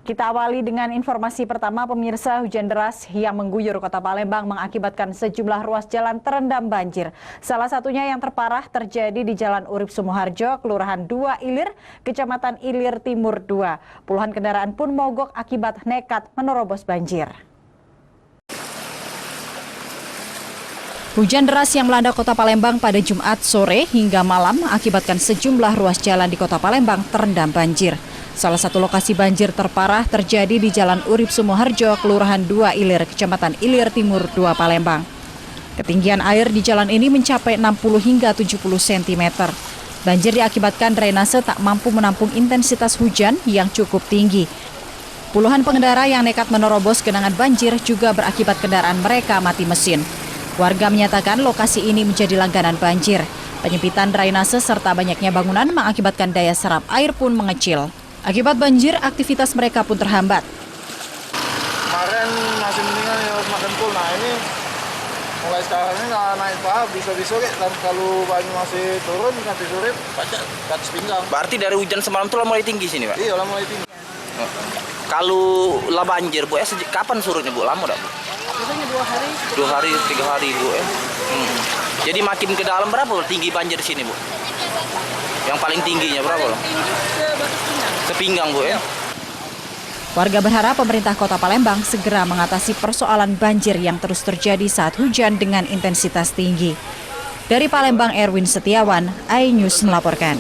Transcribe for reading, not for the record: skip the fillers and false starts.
Kita awali dengan informasi pertama, pemirsa. Hujan deras yang mengguyur kota Palembang mengakibatkan sejumlah ruas jalan terendam banjir. Salah satunya yang terparah terjadi di Jalan Urip Sumoharjo, Kelurahan 2 Ilir, Kecamatan Ilir Timur 2. Puluhan kendaraan pun mogok akibat nekat menerobos banjir. Hujan deras yang melanda kota Palembang pada Jumat sore hingga malam mengakibatkan sejumlah ruas jalan di kota Palembang terendam banjir. Salah satu lokasi banjir terparah terjadi di Jalan Urip Sumoharjo, Kelurahan 2 Ilir, Kecamatan Ilir Timur 2 Palembang. Ketinggian air di jalan ini mencapai 60 hingga 70 cm. Banjir diakibatkan drainase tak mampu menampung intensitas hujan yang cukup tinggi. Puluhan pengendara yang nekat menerobos genangan banjir juga berakibat kendaraan mereka mati mesin. Warga menyatakan lokasi ini menjadi langganan banjir. Penyempitan drainase serta banyaknya bangunan mengakibatkan daya serap air pun mengecil. Akibat banjir, aktivitas mereka pun terhambat. Kemarin masih mendingan ya makan full. Nah ini mulai sekarang ini naik paham bisa-bisa dan kalau banyu masih turun nanti sore baca ke atas pinggang. Berarti dari hujan semalam itu mulai tinggi sini, Pak? Iya, mulai tinggi. Kalau lah banjir, Bu, kapan surutnya, Bu? Lama enggak, Bu? Biasanya 2 hari. 2 hari, 3 hari, Bu. Jadi makin ke dalam berapa tinggi banjir sini, Bu? Yang paling tingginya berapa loh? Sepinggang, Bu, ya. Warga berharap pemerintah Kota Palembang segera mengatasi persoalan banjir yang terus terjadi saat hujan dengan intensitas tinggi. Dari Palembang, Erwin Setiawan, iNews melaporkan.